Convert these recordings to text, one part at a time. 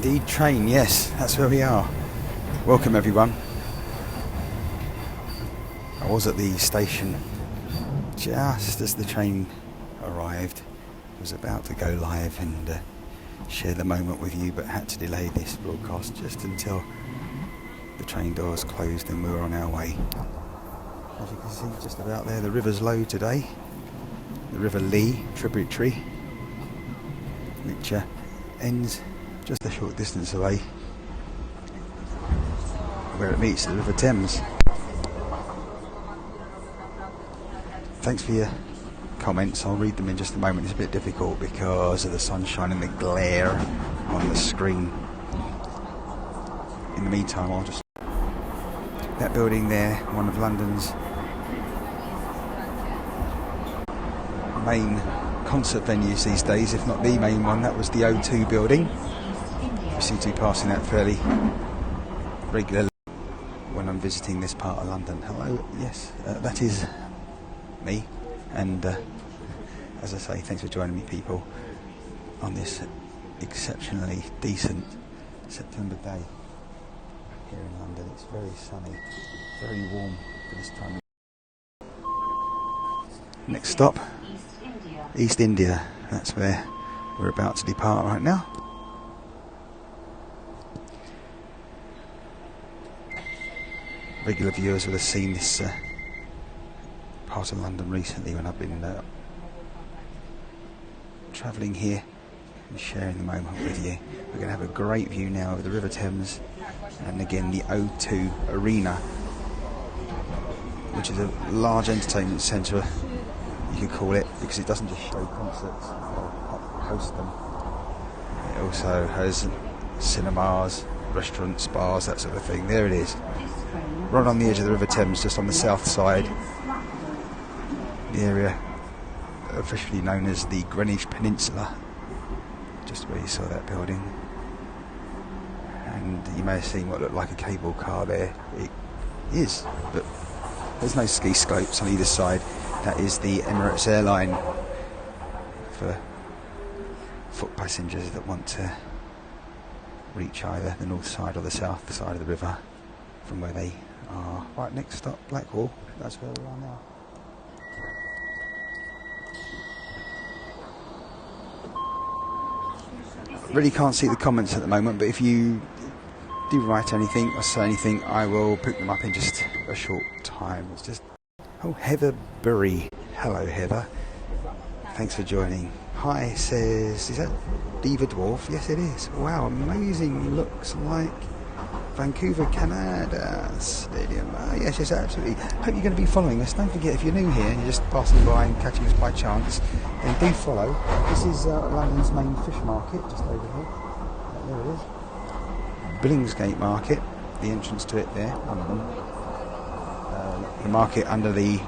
indeed train, yes, that's where we are. Welcome everyone. I was at the station just as the train arrived. I was about to go live and share the moment with you, but had to delay this broadcast just until the train doors closed and we were on our way. As you can see just about there, the river's low today. The River Lee tributary, which ends just a short distance away where it meets the River Thames. Thanks for your comments. I'll read them in just a moment. It's a bit difficult because of the sunshine and the glare on the screen. In the meantime, I'll just... That building there, one of London's main concert venues these days, if not the main one, that was the O2 building. We seem to be passing that fairly regularly when I'm visiting this part of London. Hello, yes, that is me, and as I say, thanks for joining me, people, on this exceptionally decent September day here in London. It's very sunny, very warm for this time. Next stop, East India. That's where we're about to depart right now. Regular viewers will have seen this part of London recently when I've been travelling here and sharing the moment with you. We're going to have a great view now of the River Thames and again the O2 Arena, which is a large entertainment centre, you could call it, because it doesn't just show concerts or host them. It also has cinemas, restaurants, bars, that sort of thing. There it is, right on the edge of the River Thames, just on the south side. The area officially known as the Greenwich Peninsula, just where you saw that building. And you may have seen what looked like a cable car there. It is, but there's no ski slopes on either side. That is the Emirates airline for foot passengers that want to reach either the north side or the south side of the river from where they are. Right, next stop, Blackwall. That's where we are now. Really can't see the comments at the moment, but if you do write anything or say anything, I will pick them up in just a short time. It's just... Oh, Heather Burry. Hello, Heather. Thanks for joining. Hi, says... Is that Diva Dwarf? Yes, it is. Wow, amazing. Looks like Vancouver, Canada Stadium. Yes, absolutely. Hope you're going to be following us. Don't forget, if you're new here and you're just passing by and catching us by chance, then do follow. This is London's main fish market, just over here. There it is. Billingsgate Market, the entrance to it there, one of them. The market under the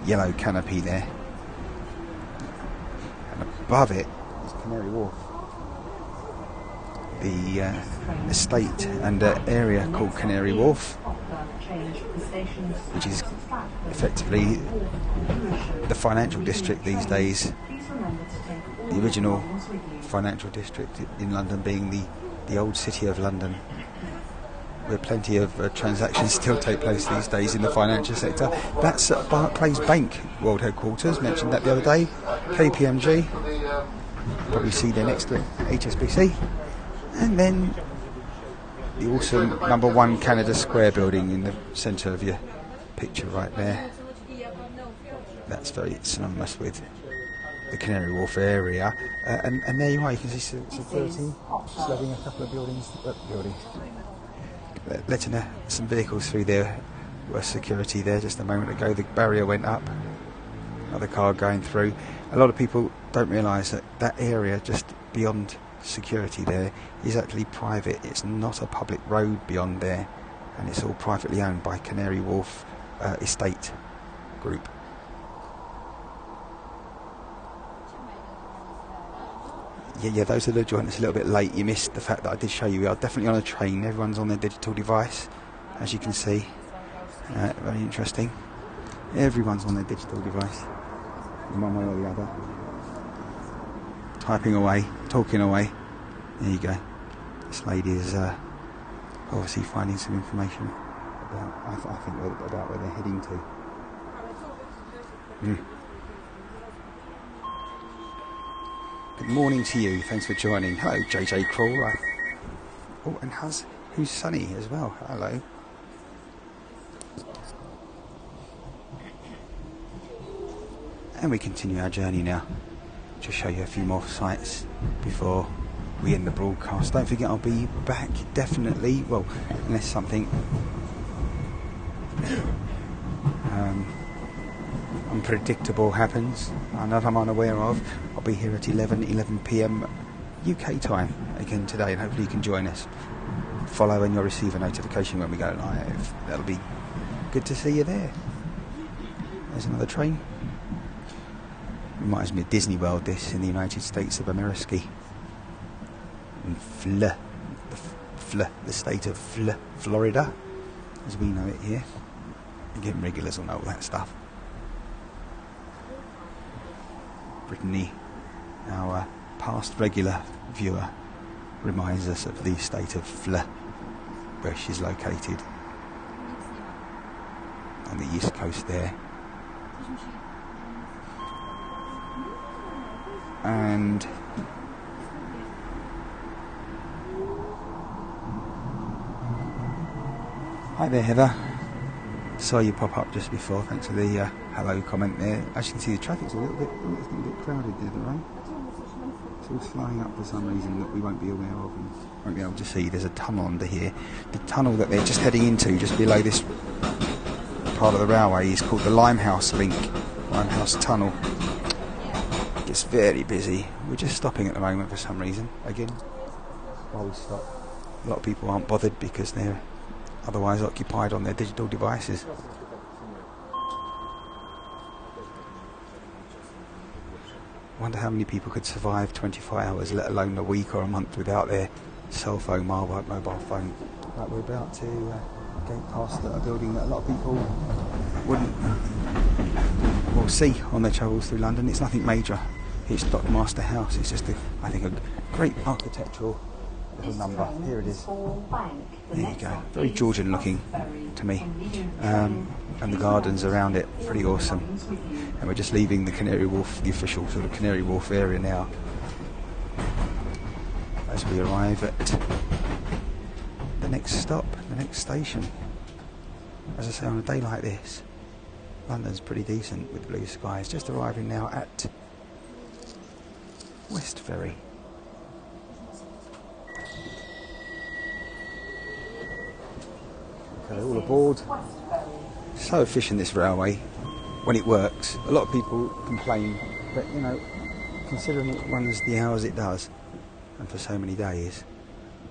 yellow canopy there. And above it is Canary Wharf. The estate and area called Canary Wharf, which is effectively the financial district these days. The original financial district in London being the old city of London, where plenty of transactions still take place these days in the financial sector. That's Barclays Bank World Headquarters, mentioned that the other day. KPMG, probably see there next to it, HSBC. And then the awesome number 1 Canada Square building in the centre of your picture right there. That's very synonymous with the Canary Wharf area. And there you are, you can see security slugging a couple of buildings. Letting some vehicles through there. Was security there just a moment ago. The barrier went up. Another car going through. A lot of people don't realise that that area just beyond security there is actually private. It's not a public road beyond there, and it's all privately owned by Canary Wharf Estate Group. Yeah, those that have joined us a little bit late, you missed the fact that I did show you we are definitely on a train. Everyone's on their digital device, as you can see. Very interesting. Everyone's on their digital device, in one way or the other. Typing away, talking away. There you go. This lady is obviously finding some information about, I think, about where they're heading to. Good morning to you. Thanks for joining. Hello, JJ Crawl. Oh, and who's Sunny as well. Hello. And we continue our journey now. Just show you a few more sights before we end the broadcast. Don't forget, I'll be back definitely. Well, unless something unpredictable happens, and that I'm unaware of. I'll be here at 11 p.m. UK time again today, and hopefully you can join us. Follow and you'll receive a notification when we go live. That'll be good to see you there. There's another train. Reminds me of Disney World, this, in the United States of America. In the state of Florida, as we know it here. Again, regulars will know all that stuff. Brittany, our past regular viewer, reminds us of the state of where she's located. On the east coast there. And hi there, Heather. Saw you pop up just before. Thanks for the hello comment there. As you can see, the traffic's a little bit, it's getting a bit crowded there, right? It's all flying up for some reason that we won't be aware of and won't be able to see. There's a tunnel under here. The tunnel that they're just heading into, just below this part of the railway, is called the Limehouse Link, Limehouse Tunnel. It's very busy. We're just stopping at the moment for some reason. Again, while we stop, a lot of people aren't bothered because they're otherwise occupied on their digital devices. Wonder how many people could survive 24 hours, let alone a week or a month, without their cell phone, mobile phone. Right, we're about to go past a building that a lot of people wouldn't see on their travels through London. It's nothing major. It's Dockmaster House. It's just, I think, a great architectural little number. Here it is. There you go. Very Georgian looking to me. And the gardens around it, pretty awesome. And we're just leaving the Canary Wharf, the official sort of Canary Wharf area now, as we arrive at the next stop, the next station. As I say, on a day like this, London's pretty decent with blue skies. Just arriving now at West Ferry. Okay, all aboard. So efficient, this railway, when it works. A lot of people complain, but you know, considering it runs the hours it does, and for so many days,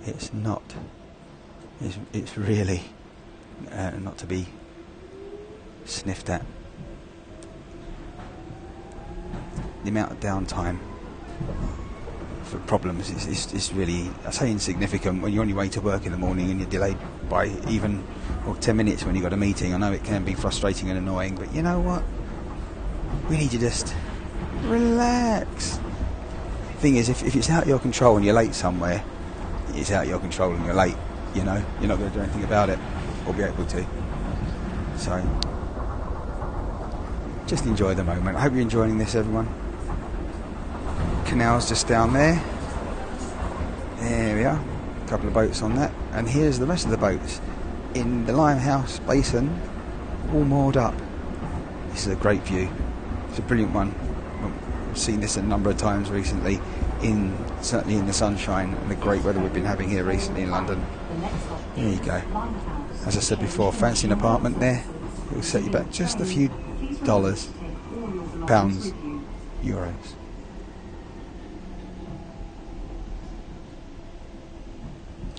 it's not. It's really not to be sniffed at. The amount of downtime for problems is really, I say, insignificant. When you're on your way to work in the morning and you're delayed by even 10 minutes when you've got a meeting, I know it can be frustrating and annoying, but you know what? We need to just relax. Thing is, if it's out of your control and you're late somewhere, it's out of your control and you're late, you know? You're not going to do anything about it, or be able to. So, just enjoy the moment. I hope you're enjoying this, everyone. Canal's just down there. There we are. A couple of boats on that. And here's the rest of the boats in the Limehouse Basin, all moored up. This is a great view. It's a brilliant one. I've seen this a number of times recently, certainly in the sunshine and the great weather we've been having here recently in London. There you go. As I said before, fancy an apartment there. It'll set you back just a few dollars, pounds, euros.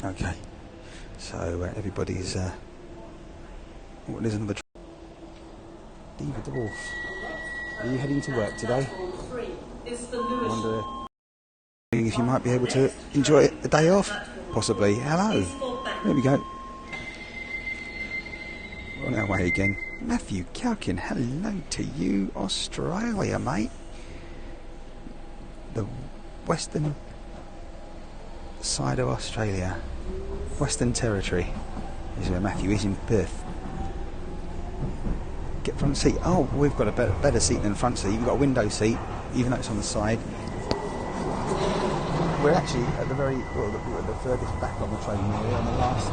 Okay, so everybody's. There's another. Diva Dwarf. Are you heading to work today? I wonder if you might be able to enjoy a day off, possibly. Hello. There we go. We're on our way again. Matthew Calkin, hello to you, Australia, mate. The Western side of Australia. Western Territory is where Matthew is, in Perth. Get front seat. Oh, we've got a better seat than front seat. We've got a window seat, even though it's on the side. We're actually at the furthest back on the train. We're on the last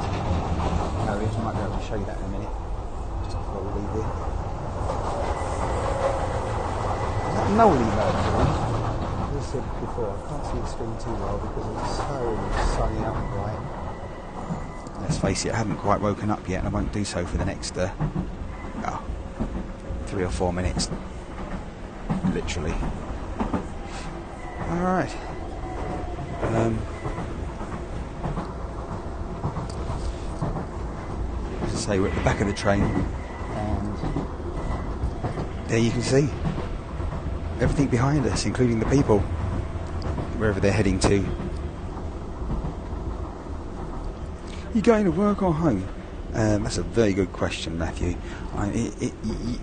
carriage. I might be able to show you that in a minute, just before we leave here. Is that Nolly Mercury? As I said before, I can't see the screen too well because it's so sunny out and bright. Let's face it, I haven't quite woken up yet, and I won't do so for the next 3 or 4 minutes. Literally. Alright. As I say, we're at the back of the train, and there you can see everything behind us, including the people, wherever they're heading to. You going to work or home? That's a very good question, Matthew.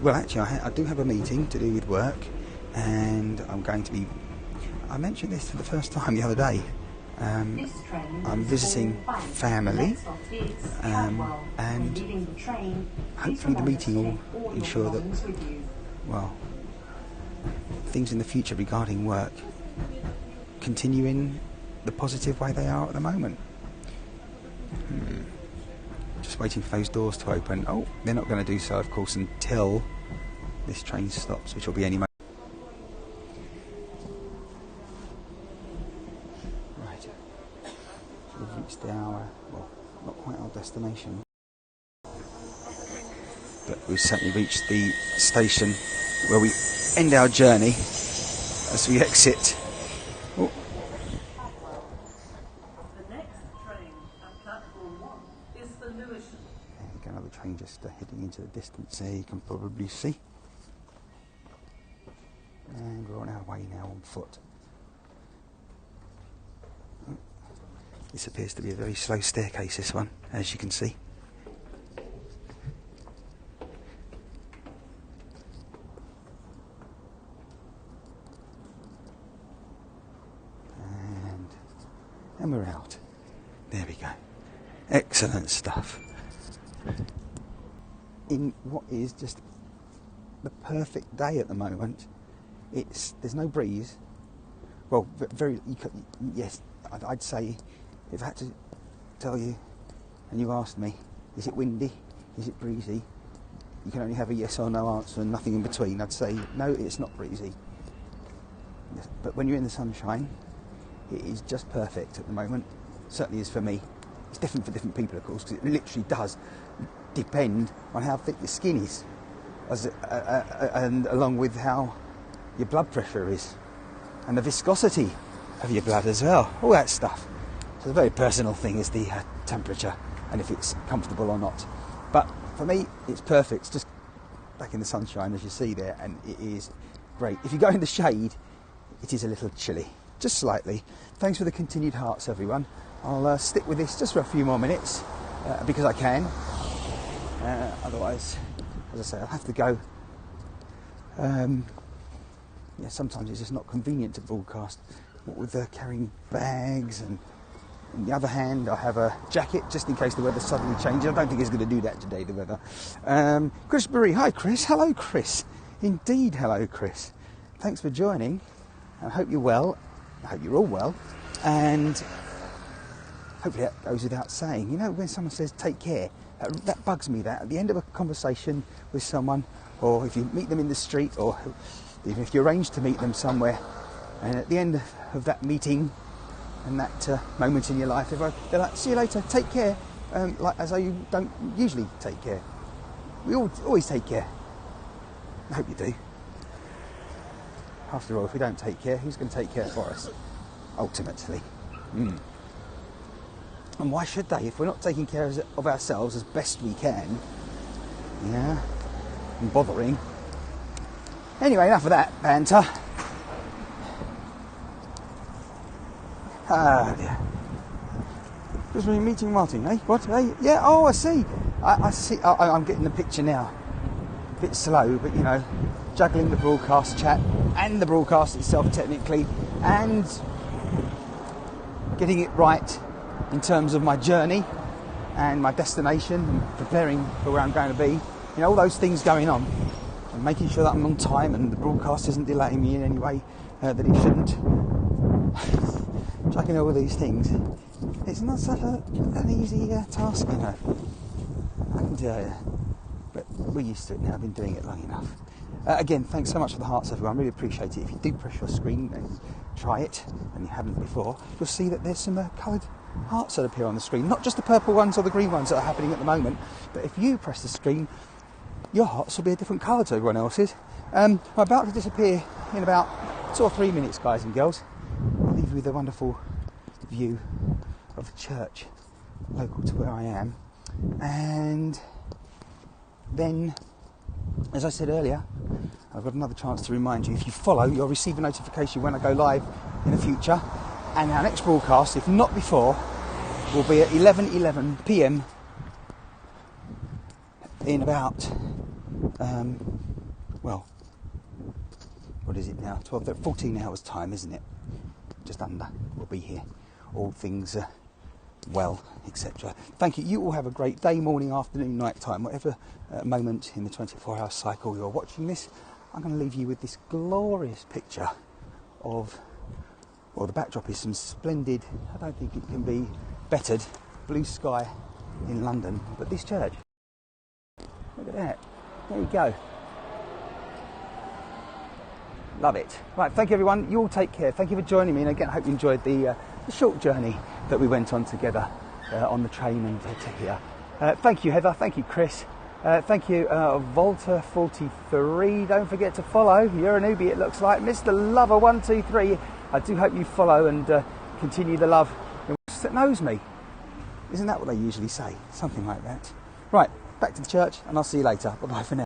Well, actually, I do have a meeting to do with work, and I'm going to be... I mentioned this for the first time the other day. I'm visiting family, and hopefully the meeting will ensure that, well, things in the future regarding work continue in the positive way they are at the moment. Just waiting for those doors to open. Oh, they're not going to do so, of course, until this train stops, which will be any moment. Right. We've reached our, well, not quite our destination, but we've certainly reached the station where we end our journey as we exit. Oh. Another train just heading into the distance there, you can probably see. And we're on our way now on foot. This appears to be a very slow staircase, this one, as you can see. And we're out. There we go. Excellent stuff. In what is just the perfect day at the moment, there's no breeze. Well, yes, I'd say, if I had to tell you, and you asked me, is it windy, is it breezy, you can only have a yes or no answer and nothing in between. I'd say, no, it's not breezy. But when you're in the sunshine, it is just perfect at the moment. Certainly is for me. It's different for different people, of course, because it literally does depend on how thick your skin is, and along with how your blood pressure is, and the viscosity of your blood as well, all that stuff. So it's a very personal thing, is the temperature, and if it's comfortable or not. But for me, it's perfect. It's just back in the sunshine, as you see there, and it is great. If you go in the shade, it is a little chilly, just slightly. Thanks for the continued hearts, everyone. I'll stick with this just for a few more minutes, because I can. Otherwise, as I say, I'll have to go. Yeah, sometimes it's just not convenient to broadcast. What with carrying bags, and on the other hand, I have a jacket just in case the weather suddenly changes. I don't think it's going to do that today, the weather. Chris Burry, hi Chris. Hello Chris. Indeed, hello Chris. Thanks for joining. I hope you're well. I hope you're all well. And hopefully that goes without saying. You know, when someone says take care, that bugs me, that at the end of a conversation with someone, or if you meet them in the street, or even if you arrange to meet them somewhere, and at the end of that meeting and that moment in your life, they're like, see you later, take care, like as though you don't usually take care. We always take care. I hope you do. After all, if we don't take care, who's going to take care for us, ultimately? And why should they, if we're not taking care of ourselves as best we can? Yeah, and bothering. Anyway, enough of that banter. Ah, dear. Just been meeting Martin, eh? What? Eh? Yeah, oh, I see. I see. I'm getting the picture now. A bit slow, but, you know, juggling the broadcast chat and the broadcast itself, technically, and getting it right in terms of my journey and my destination and preparing for where I'm going to be. You know, all those things going on and making sure that I'm on time and the broadcast isn't delaying me in any way that it shouldn't. Checking all these things. It's not such an easy task, you know. I can tell you. But we're used to it now. I've been doing it long enough. Again, thanks so much for the hearts, everyone. I really appreciate it. If you do press your screen and try it, and you haven't before, you'll see that there's some coloured hearts that appear on the screen. Not just the purple ones or the green ones that are happening at the moment, but if you press the screen, your hearts will be a different colour to everyone else's. I'm about to disappear in about 2 or 3 minutes, guys and girls. I'll leave you with a wonderful view of the church local to where I am. And then, as I said earlier, I've got another chance to remind you, if you follow, you'll receive a notification when I go live in the future. And our next broadcast, if not before, will be at 11:11 p.m. in about, what is it now? 14 hours time, isn't it? Just under. We'll be here. All things well, etc. Thank you. You all have a great day, morning, afternoon, night time, whatever moment in the 24-hour cycle you're watching this. I'm going to leave you with this glorious picture of, well, the backdrop is some splendid, I don't think it can be bettered, blue sky in London, but this church, look at that, there you go. Love it. Right, thank you everyone, you all take care, thank you for joining me, and again I hope you enjoyed the short journey that we went on together on the train and to here. Thank you Heather, thank you Chris, thank you Volta43, don't forget to follow, you're a newbie it looks like, Mr. Lover123, I do hope you follow and continue the love that knows me. Isn't that what they usually say? Something like that. Right, back to the church and I'll see you later. Bye-bye for now.